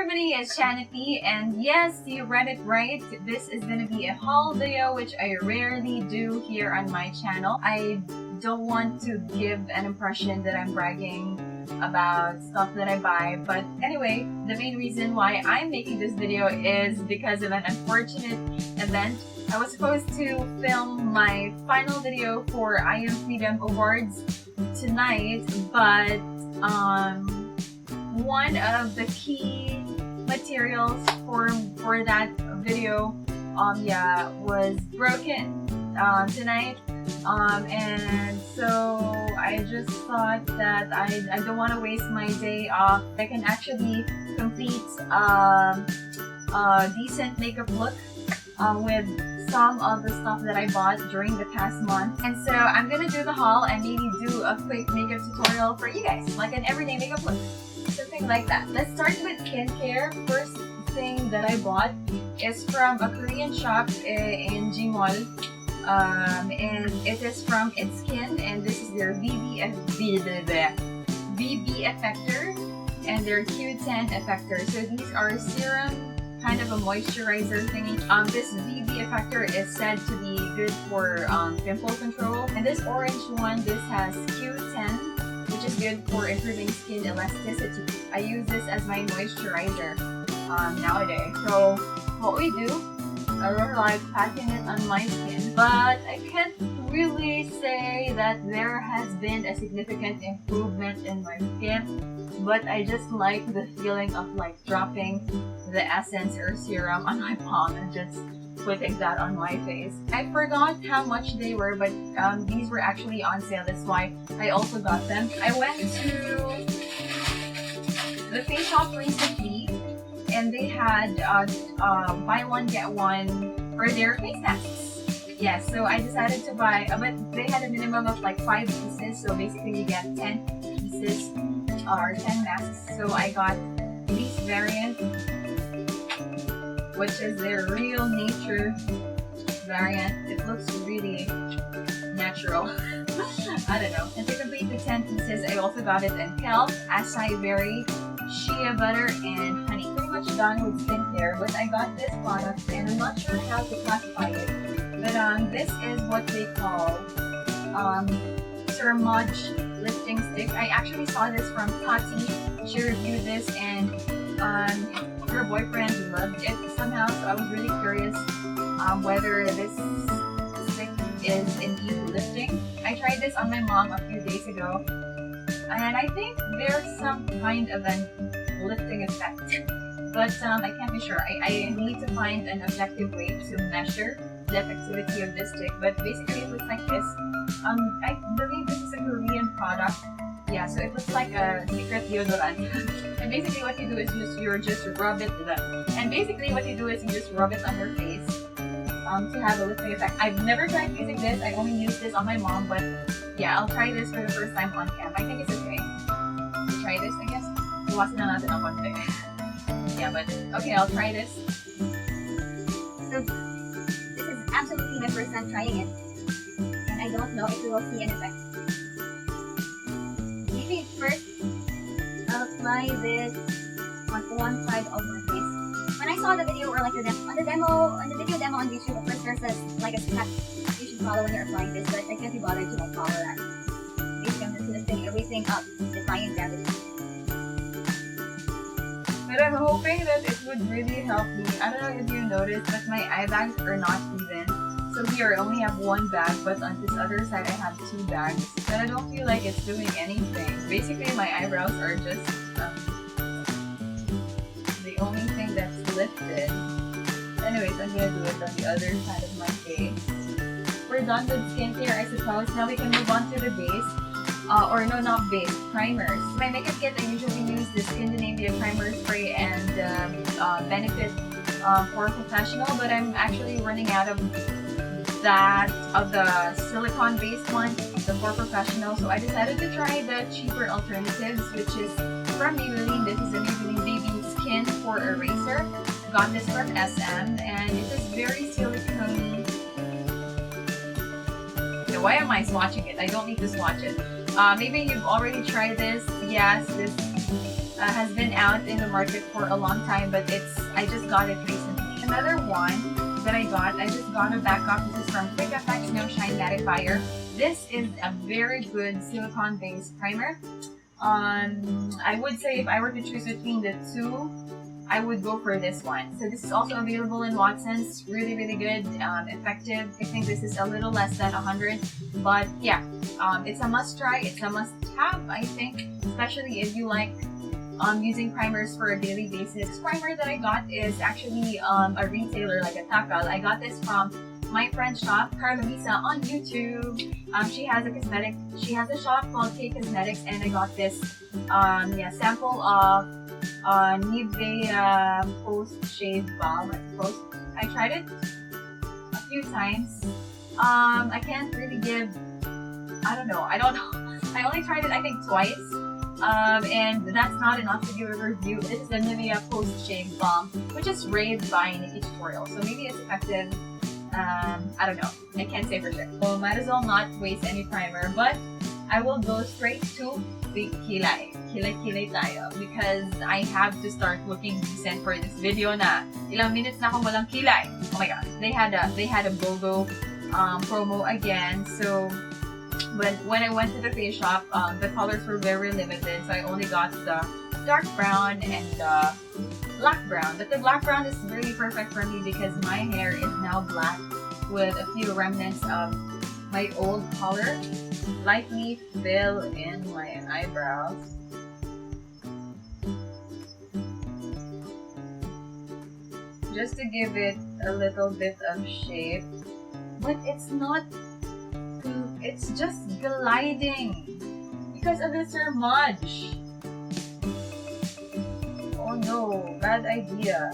everybody, it's Xana P, and yes, you read it right. This is gonna be a haul video, which I rarely do here on my channel. I don't want to give an impression that I'm bragging about stuff that I buy, but anyway, the main reason why I'm making this video is because of an unfortunate event. I was supposed to film my final video for I Am Freedom Awards tonight, but one of the key materials for that video was broken tonight, and so I just thought that I don't want to waste my day off. I can actually complete a decent makeup look with some of the stuff that I bought during the past month. And so I'm gonna do the haul and maybe do a quick makeup tutorial for you guys, like an everyday makeup look, something like that. Let's start with skincare. First thing that I bought is from a Korean shop in Jouer, and it is from It's Skin, and this is their VB Effector and their Q10 Effector. So these are serum, kind of a moisturizer thingy. This VB Effector is said to be good for pimple control. And this orange one, this has Q10, which is good for improving skin elasticity. I use this as my moisturizer nowadays. So what we do, I really like packing it on my skin, but I can't really say that there has been a significant improvement in my skin. But I just like the feeling of like dropping the essence or serum on my palm and just putting that on my face. I forgot how much they were, but these were actually on sale. That's why I also got them. I went to the face shop recently, and they had buy one get one for their face masks. Yes, so I decided to buy, but they had a minimum of like 5 pieces, so basically you get 10 pieces or 10 masks. So I got this variant, which is their Real Nature variant. It looks really natural. I don't know. And to complete the 10 pieces, I also got it in kelp, acai berry, shea butter, and honey. Pretty much done with skincare, but I got this product and I'm not sure how to classify it. But this is what they call Surmudge lifting stick. I actually saw this from Tati. She reviewed this and her boyfriend loved it somehow, so I was really curious whether this stick is indeed lifting. I tried this on my mom a few days ago, and I think there's some kind of a lifting effect, but I can't be sure. I need to find an objective way to measure the effectivity of this stick, but basically it looks like this. I believe this is a Korean product. Yeah, so it looks like a secret deodorant. And basically what you do is you just rub it, and basically what you do is you just rub it on your face to have a lifting effect. I've never tried using this. I only used this on my mom, but yeah, I'll try this for the first time on cam. I think it's okay. Try this, I guess. Iwasan na natin ang konti. Yeah, but okay, I'll try this. So this is absolutely my first time trying it, and I don't know if we will see an effect. Maybe first I'll apply this on one side of my face. When I saw the video, or like on the video demo on YouTube, at first there's like a step you should follow when you're applying this, but I can't be bothered to like follow that. Basically, I'm just lifting everything up, defying gravity. But I'm hoping that it would really help me. I don't know if you noticed, but my eye bags are not even. So here I only have one bag, but on this other side I have 2 bags. But I don't feel like it's doing anything. Basically my eyebrows are just the only thing that's lifted. Anyways, I'm gonna do it on the other side of my face. We're done with skincare, I suppose. Now we can move on to the base. Or no, not base, primers. My makeup kit, I usually use the Scandinavia Primer Spray and Benefit for Professional, but I'm actually running out of the silicone-based one, the For Professional, so I decided to try the cheaper alternatives, which is from Maybelline. This is a Maybelline Baby Skin for Eraser. Got this from SM, and it is very silicone-y. Why am I swatching it? I don't need to swatch it. Maybe you've already tried this. Yes, this has been out in the market for a long time, but I just got it recently. Another one that I just got a backup. This is from Quick Effects No Shine Mattifier. This is a very good silicone-based primer. I would say if I were to choose between the two, I would go for this one. So this is also available in Watson's. Really, really good, effective. I think this is a little less than 100, but yeah, it's a must try. It's a must have, I think, especially if you like using primers for a daily basis. This primer that I got is actually a retailer, like a tackle. I got this from my friend's shop, Carla Lisa, on YouTube. She has a shop called K Cosmetics, and I got this sample of Nivea Post Shave Balm. I tried it a few times. I can't really give, I don't know. I only tried it I think twice. And that's not enough to give a review. This is the Nivea Post Shave Balm, which is raved by Nikki Tutorial. So maybe it's effective. I don't know. I can't say for sure. So might as well not waste any primer, but I will go straight to the kilay. Kilay tayo, because I have to start looking decent for this video na. Ilang minutes na akong walang kilay. Oh my god. They had a BOGO promo again. So when I went to the face shop, the colors were very limited, so I only got the dark brown and the black brown. But the black brown is really perfect for me because my hair is now black with a few remnants of my old color. Lightly fill in my eyebrows. Just to give it a little bit of shape. But it's not, it's just gliding because of the sermage. Oh no, bad idea.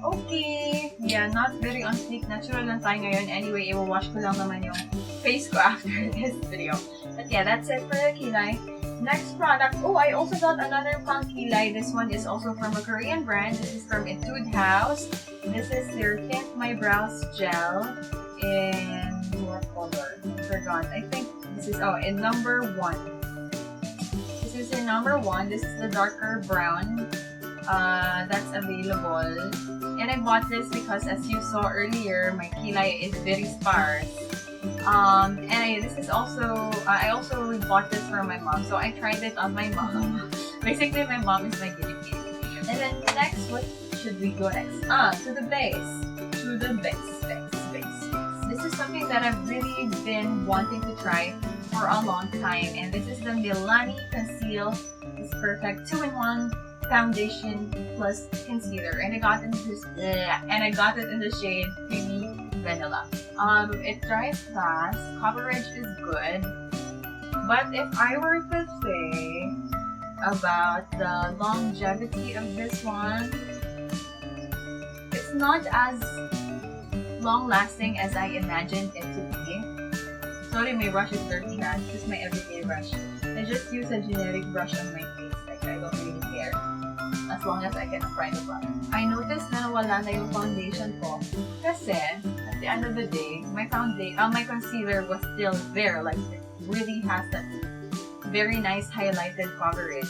Okay, yeah, not very on fleek. Natural lang tayo ngayon. Anyway, i-wash ko lang naman yung face ko after this video. But yeah, that's it for the kilay. Next product. Oh, I also got another pang kilay. This one is also from a Korean brand. This is from Etude House. This is their Tint My Brows Gel in what color? I forgot. I think this is in number 1. This is in number 1. This is the darker brown that's available. And I bought this because, as you saw earlier, my kilay is very sparse. This is also, I also bought this for my mom, so I tried it on my mom. Basically, my mom is my guinea pig. And then next, what should we go next? To the base. To the base. This is something that I've really been wanting to try for a long time, and this is the Milani Conceal. It's perfect 2-in-1 foundation plus concealer, and I got it in the shade Creamy Vanilla. It dries fast, coverage is good, but if I were to say about the longevity of this one, it's not as long-lasting as I imagined it to be. Sorry, my brush is dirty na. This is my everyday brush. I just use a generic brush on my face. Like, I don't really care. As long as I can apply the product. I noticed na wala na yung foundation ko. Kasi, at the end of the day, my concealer was still there. Like, it really has that very nice highlighted coverage.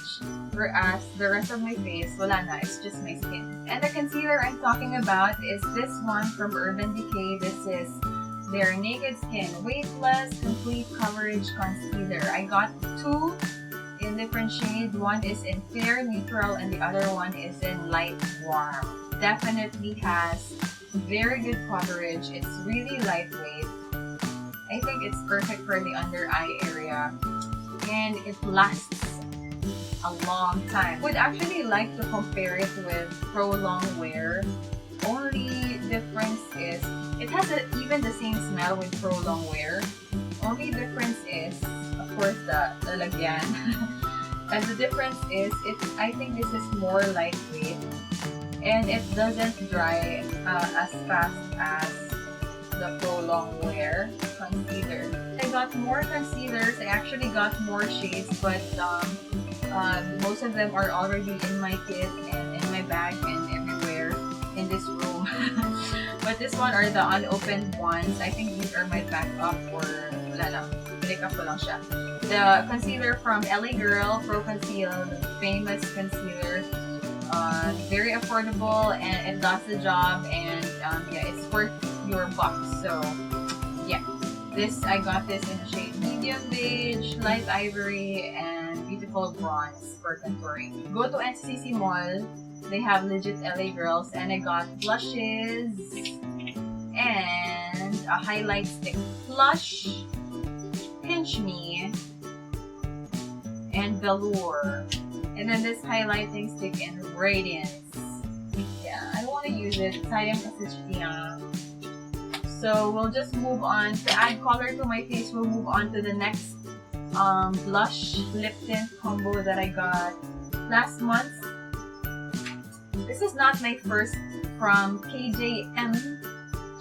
Whereas, the rest of my face, wala na. It's just my skin. And the concealer I'm talking about is this one from Urban Decay. This is their Naked Skin Weightless Complete Coverage Concealer. I got 2 in different shades. One is in Fair Neutral and the other one is in Light Warm. Definitely has very good coverage. It's really lightweight. I think it's perfect for the under eye area. And it lasts a long time. Would actually like to compare it with Pro Long Wear. Only difference is it has even the same smell with Pro Long Wear. Only difference is, of course, the lagyan. And the difference is, I think this is more lightweight and it doesn't dry as fast as the Pro Long Wear concealer. I got more concealers. I actually got more shades, but most of them are already in my kit and in my bag and everywhere in this room. But this one are the unopened ones. I think these are my backup or wala lang. Backup ko lang siya. The concealer from LA Girl, Pro Conceal, famous concealer. Very affordable and it does the job, and yeah, it's worth your bucks. So yeah, I got this in the shade medium beige, light ivory, and beautiful bronze for contouring. Go to NCC Mall. They have legit LA Girls, and I got blushes and a highlight stick. Blush, Pinch Me, and Velour. And then this highlighting stick in Radiance. Yeah, I don't want to use it. Sayang kasi siya. So we'll just move on. To add color to my face, we'll move on to the next blush lip tint combo that I got last month. This is not my first from KJM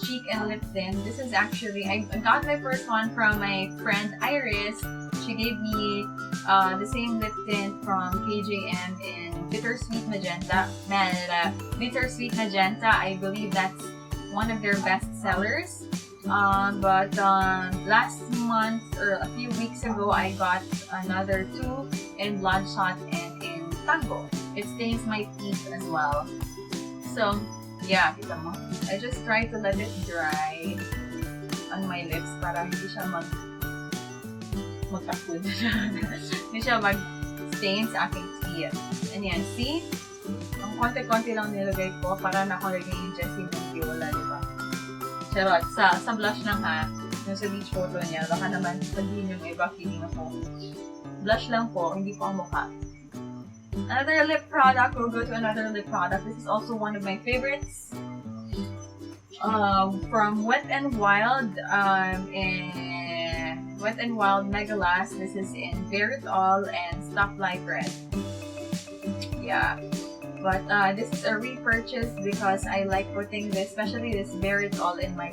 Cheek and Lip Tint. This is actually, I got my first one from my friend Iris. She gave me the same lip tint from KJM in Bittersweet Magenta. Bittersweet Magenta, I believe that's one of their best sellers. But last month or a few weeks ago, I got another two in Bloodshot and in Tango. It stains my teeth as well. So yeah, kita mo. I just try to let it dry on my lips para hindi siya magtakod. Hindi siya mag-stain sa aking teeth. And yan, see? Ang konti-konti lang nilagay ko para nakalagay yung Jessie Mendiola, di ba? Charot, sa blush lang ha. Yung sa beach photo niya, baka naman sabihin yung iba, feeling ako. Blush lang po, hindi po ang mukha. Another lip product, we'll go to another lip product. This is also one of my favorites. From Wet n Wild, Wet n Wild Mega Last. This is in Veritol and Stoplight Red. Yeah, but this is a repurchase because I like putting this, especially this Veritol in my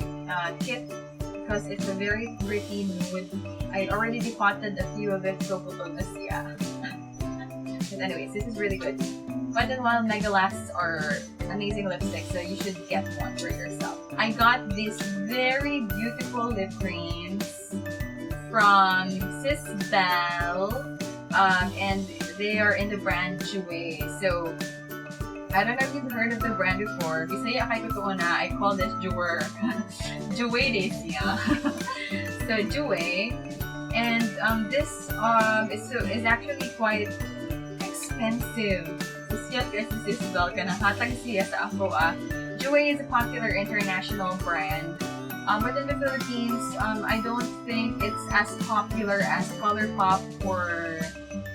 kit because it's a very pretty nude. I already depotted a few of it, so putol na siya. But anyways, this is really good. Wet n Wild Mega Lasts are amazing lipstick, so you should get one for yourself. I got these very beautiful lip creams from Sis Belle, and they are in the brand Jouer. So I don't know if you've heard of the brand before. Bisaya kay totoo na, I call this Jouer. Jouer Desia. So Jouer, and this is actually quite expensive. Siya kasi Sis Belle ka hatag siya sa ako Jouer is a popular international brand. But in the Philippines, I don't think it's as popular as ColourPop or,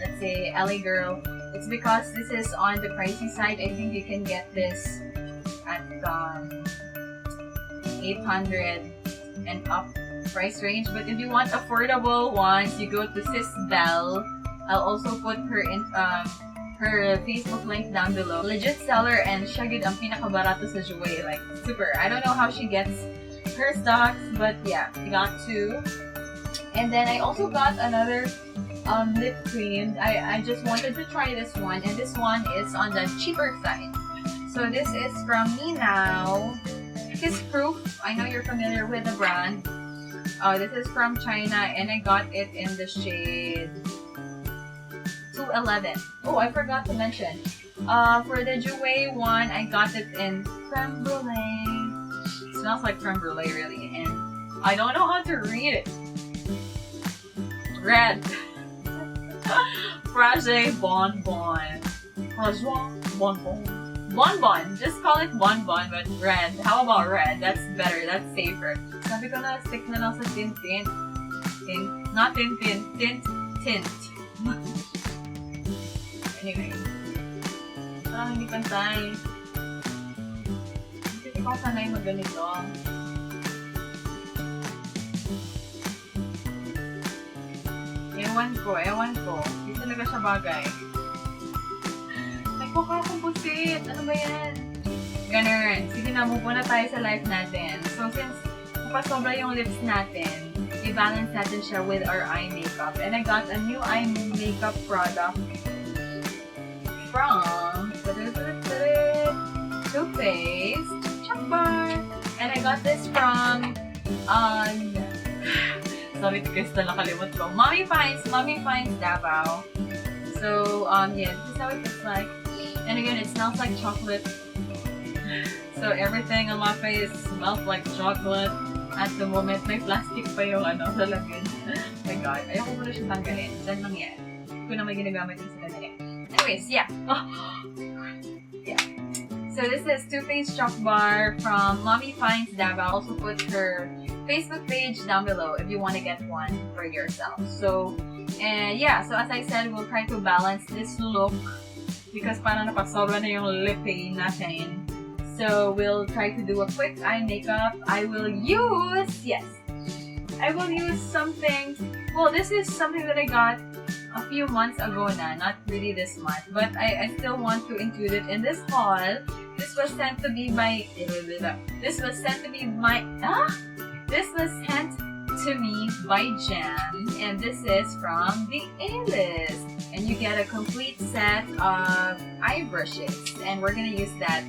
let's say, LA Girl. It's because this is on the pricey side. I think you can get this at 800 and up price range. But if you want affordable ones, you go to Sis Belle. I'll also put her in her Facebook link down below. Legit seller, and siya gid ang pinakabarato sa Jouer. Like, super. I don't know how she gets her stocks, but yeah, I got two. And then I also got another lip cream. I just wanted to try this one, and this one is on the cheaper side. So this is from Me Now. Kiss Proof. I know you're familiar with the brand. This is from China, and I got it in the shade 211. Oh, I forgot to mention. For the Jouer one, I got it in creme brulee. It smells like creme brulee, really, and I don't know how to read it. Red. Fragile Bonbon. Fragile Bonbon. Bonbon. Just call it Bonbon, but red. How about red? That's better. That's safer. Sabi ko na, stick na lang sa tint. Not tint. Anyway. Parang hindi pantay. Hindi ko sanay magganito. Ewan ko. Hindi talaga siya bagay. Nagkuha akong pusit. Ano ba yan? Ganun. Sige na, move na tayo sa life natin. So, since pasobra yung lips natin, i-balance natin siya with our eye makeup. And I got a new eye makeup product from TooFaced Chocolate Bar. And I got this from Sorry, Crystal, nakalimot ko. Mommy Finds Davao. So, yeah, this is how it looks like. And again, it smells like chocolate. So, everything on my face smells like chocolate. At the moment, may plastic pa yung sa lagyan. Oh my God, ayoko muna siya tanggalin. Then lang yan. Hindi ko na may ginagamit yung sa kanila. Anyways, yeah. Oh. Yeah. So this is TooFaced Chocolate Bar from Mommy Finds Davao. Also put her Facebook page down below if you want to get one for yourself. So, and yeah, so as I said, we'll try to balance this look because parang napasobra na yung lippy natin. So we'll try to do a quick eye makeup. I will use something. Well, this is something that I got a few months ago na, not really this month, but I still want to include it in this haul. This was sent to me by Jam, and this is from the A-List. And you get a complete set of eye brushes, and we're gonna use that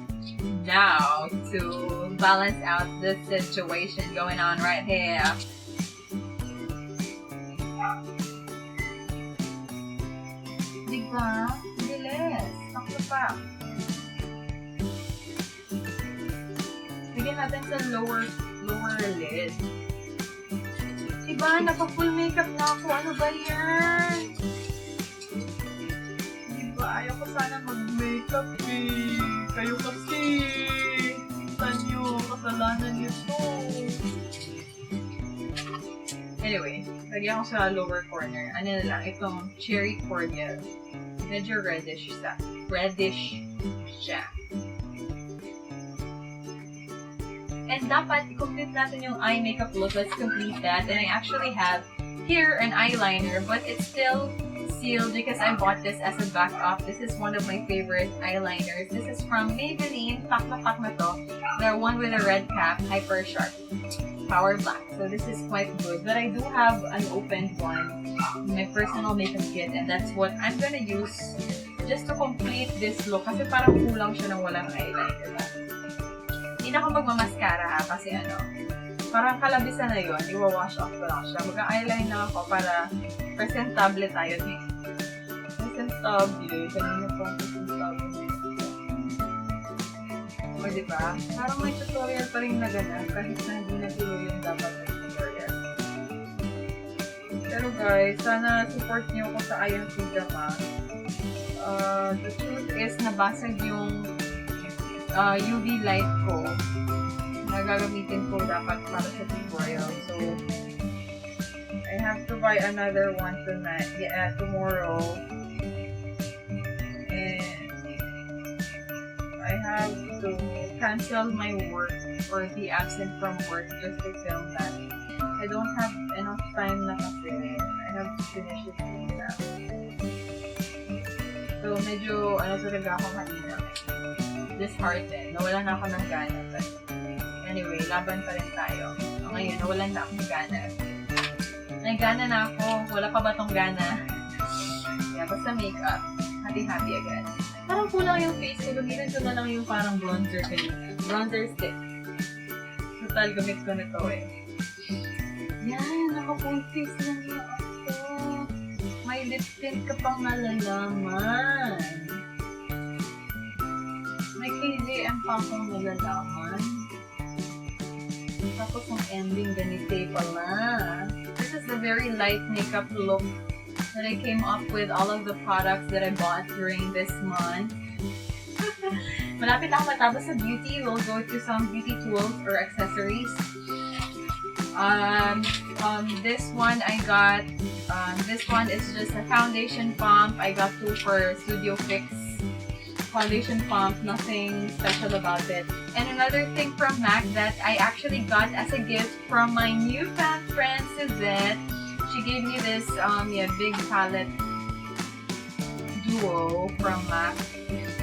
now to balance out this situation going on right here. Diba? Bilis. Takto pa. Bigyan natin sa lower lid. Diba? Naka-full makeup na ako. Ano ba yan? Diba? Ayaw ko sana mag-makeup eh. Kayo kasi. Tanyo. Kasalanan niyo to. Anyway, lagyan ko sa lower corner. Ano na lang, itong cherry cordial. Medyo reddish siya. And dapat i-complete natin yung eye makeup look. Let's complete that. And I actually have here an eyeliner, but it's still sealed because I bought this as a backup. This is one of my favorite eyeliners. This is from Maybelline. Pak na to. The one with a red cap, Hyper Sharp. Power Black. So this is quite good. But I do have an opened one in my personal makeup kit, and that's what I'm gonna use just to complete this look. Kasi parang kulang siya ng walang eyeliner. Hindi na ako magmamaskara ha, kasi parang kalabisan na yun. Iwa-wash off ko lang siya. Mag-eyeliner lang ako para presentable tayo. Presentable. Kanina po ang presentable. O, diba? Parang may tutorial pa rin na ganun kahit na hindi na tuloy yung dapat may tutorial. Pero guys, sana support niyo ako sa Ayang Pijama. The truth is, nabasag yung UV light ko na gagamitin ko dapat para sa tutorial. So, I have to buy another one tonight, tomorrow. And I have to cancel my work or be absent from work just to film that. I don't have enough time na kasi. I have to finish it now. So, medyo, talaga ako kanina. Disheartened. Nawalan na ako ng gana. But anyway, laban pa rin tayo. Ngayon, nawalan na akong gana. May gana na ako. Wala pa ba tong gana? Yeah, basta makeup. Happy agad. Parang kulang yung face ko. Gamitin ko na lang yung parang bronzer kanina. Bronzer stick. Total, gamit ko na to eh. Yan, naka-full face lang yung ako. May lip tint ka pang nalalaman. May KJM pa akong nalalaman. Tapos ang ending ganito pala. This is the very light makeup look that I came up with all of the products that I bought during this month. Malapit na ako matapos sa beauty. We'll go to some beauty tools or accessories. This one I got, this one is just a foundation pump. I got two for Studio Fix. Foundation pump, nothing special about it. And another thing from MAC that I actually got as a gift from my newfound friend Suzette. She gave me this big palette duo from MAC,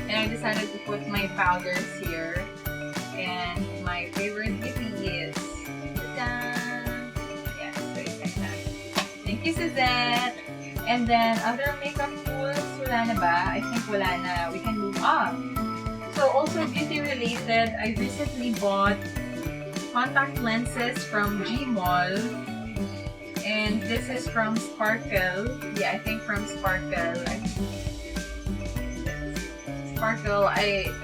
and I decided to put my powders here. And my favorite lippy is yes, so it's like that. Thank you, Suzette. And then other makeup tools, wala na ba? I think wala na. We can move on. So also beauty related, I recently bought contact lenses from Gmall. And this is from Sparkle. Yeah, I think from Sparkle. Sparkle,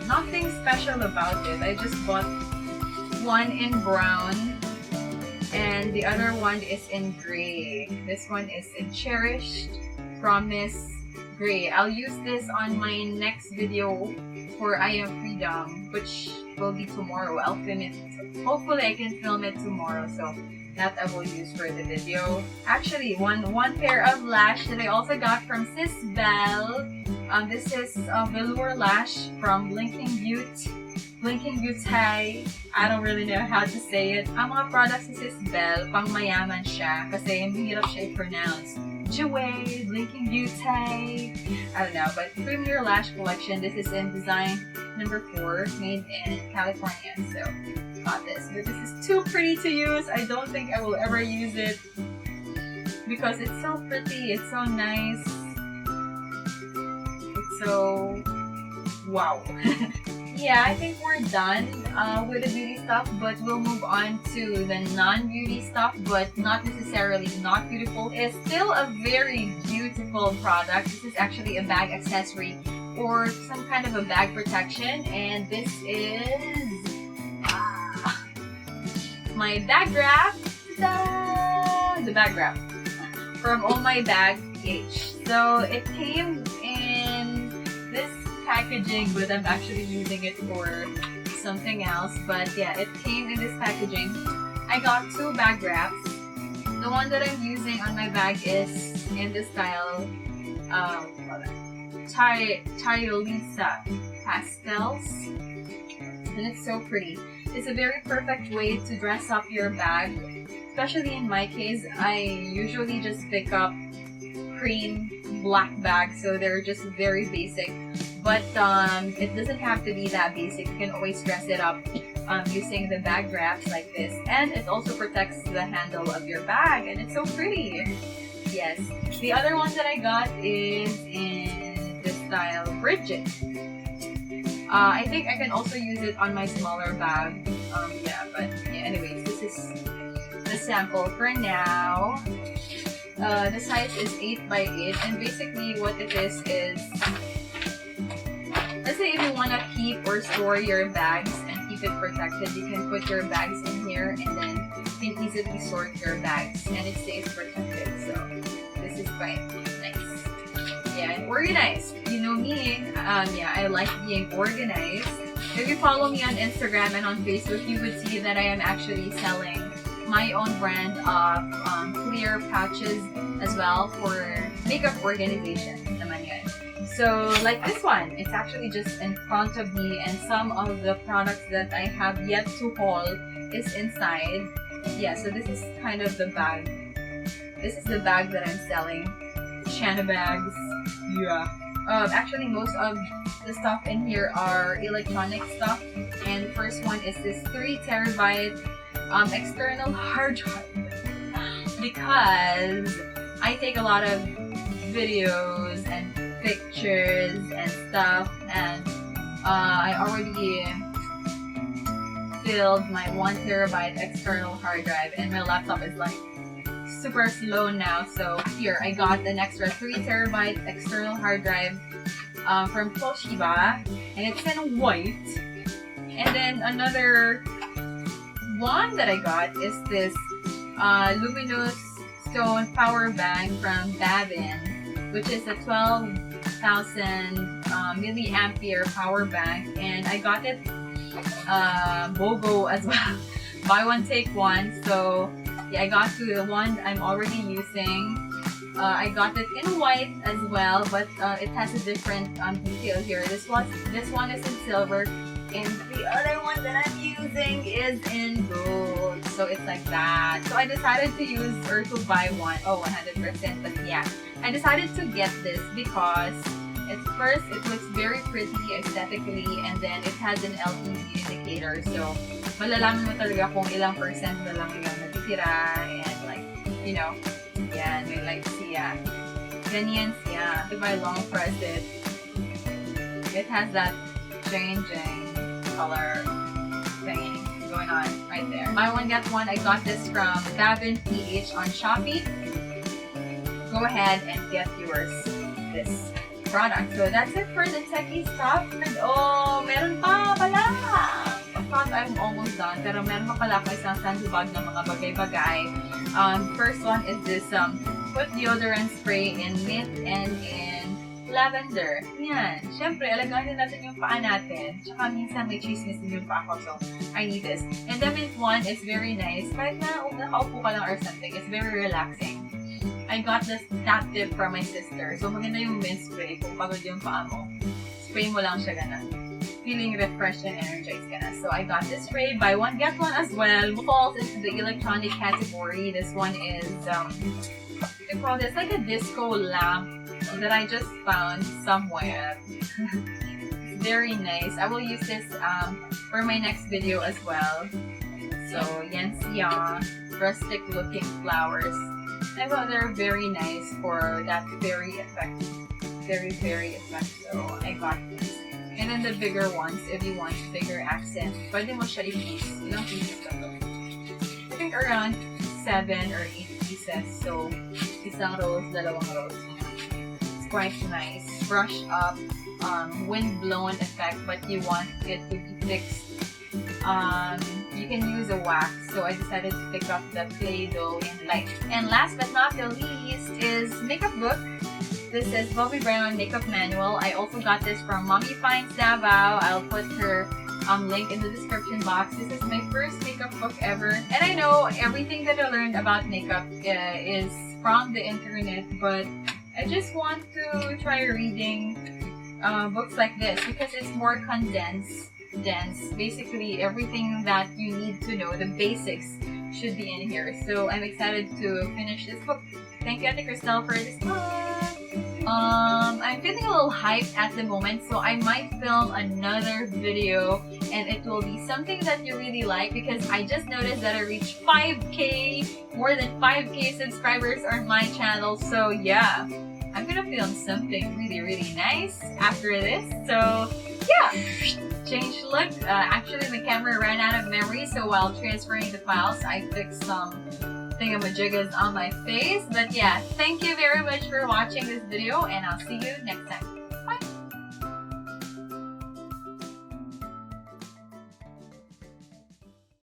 nothing special about it. I just bought one in brown and the other one is in gray. This one is in Cherished Promise Gray. I'll use this on my next video for I Am Freedom, which will be tomorrow. I'll film it. Hopefully I can film it tomorrow, so that I will use for the video. Actually, one pair of lash that I also got from Sis Belle. This is a velour lash from Blinking Beaute. Blinking Beaute. I don't really know how to say it. Ang mga products ni Sis Belle, pang mayaman siya kasi mahirap siya i-pronounce. Jouer Blinking Beaute. I don't know, but Premier Lash Collection. This is in design number 4, made in California. So, got this. But this is too pretty to use. I don't think I will ever use it because it's so pretty. It's so nice. It's so wow. Yeah, I think we're done with the beauty stuff, but we'll move on to the non-beauty stuff, but not necessarily not beautiful. It's still a very beautiful product. This is actually a bag accessory or some kind of a bag protection, and this is my bag wrap. The bag wrap from Oh My Bag H. So it came in this packaging, but I'm actually using it for something else. But yeah, it came in this packaging. I got 2 bag wraps. The one that I'm using on my bag is in the style Lisa Pastels, and it's so pretty. It's a very perfect way to dress up your bag, especially in my case. I usually just pick up cream black bags, so they're just very basic. But it doesn't have to be that basic. You can always dress it up using the bag wraps like this. And it also protects the handle of your bag, and it's so pretty. Yes. The other one that I got is in the style Bridget. I think I can also use it on my smaller bag. Anyways, this is the sample for now. The size is 8 by 8, and basically what it is, let's say if you want to keep or store your bags and keep it protected, you can put your bags in here and then you can easily sort your bags and it stays protected. So this is quite nice. Yeah, and organized. You know me, I like being organized. If you follow me on Instagram and on Facebook, you would see that I am actually selling my own brand of clear pouches as well for makeup organization. So like this one, it's actually just in front of me, and some of the products that I have yet to haul is inside. Yeah, so this is kind of the bag. This is the bag that I'm selling. Xana bags. Yeah. Actually, most of the stuff in here are electronic stuff. And the first one is this 3 terabyte external hard drive. Because I take a lot of videos and pictures and stuff, and I already filled my 1 terabyte external hard drive, and my laptop is like super slow now. So here I got an extra 3 terabyte external hard drive from Toshiba, and it's in white. And then another one that I got is this luminous stone power bank from Bavin, which is a 12,000 milliampere power bank, and I got it BOGO as well. Buy one take one. So yeah, I got the one I'm already using. I got it in white as well, but it has a different detail here. This one is in silver, and the other one that I'm using is in gold. So it's like that. So I decided to use or to buy one. 100%. But yeah, I decided to get this because at first it looks very pretty aesthetically, and then it has an LED indicator. So malalaman mo talaga kung ilang percent na lang yung natitira, and like, you know, yan, may like siya. Ganyan siya. If I long press it, it has that changing color thing going on right right there. Buy one, get one. I got this from Bavin PH on Shopee. Go ahead and get yours this product. So that's it for the techie stuff. And oh, meron pa pala! I thought I'm almost done, pero meron pa pala ako isang sandy bag ng mga bagay-bagay. First one is this foot deodorant spray in mint and in lavender. Yan. Siyempre, alagaan din natin yung paa natin. Tsaka minsan may chismis din yung paa ko, so I need this. And the mint one is very nice. Kahit na nakaupo ka lang or something, it's very relaxing. I got this that tip from my sister. So, maganda yung mint spray kung pagod yung paa mo. Spray mo lang siya ganun. Feeling refreshed and energized ka na. So, I got this spray. Buy one, get one as well. Falls into the electronic category. This one is, what do you call this? Like a disco lamp that I just found somewhere. It's very nice. I will use this for my next video as well. So, yan siya. Rustic looking flowers. I thought they're very nice for that very effect. Very effect. So, I got this. And then the bigger ones, if you want bigger accent, pwede mo siya i-piece. Ilang pieces ba ito? I think around 7 or 8 pieces. So, isang rose, dalawang rose. It's quite nice. Brush up, wind-blown effect, but you want it to be fixed. You can use a wax, so I decided to pick up the Play-Doh in light. And last but not the least is makeup book. This is Bobbi Brown Makeup Manual. I also got this from Mommy Finds Davao. I'll put her link in the description box. This is my first makeup book ever. And I know everything that I learned about makeup is from the internet, but I just want to try reading books like this because it's more condensed. Basically, everything that you need to know, the basics, should be in here. So I'm excited to finish this book. Thank you, Ate Crystal, for this book. I'm feeling a little hyped at the moment, so I might film another video, and it will be something that you really like because I just noticed that I reached 5K, more than 5K subscribers on my channel. So yeah, I'm gonna film something really nice after this. So yeah, change look. Actually, my camera ran out of memory, so while transferring the files, I fixed some thingamajiggas on my face. But yeah, thank you very much for watching this video, and I'll see you next time. Bye!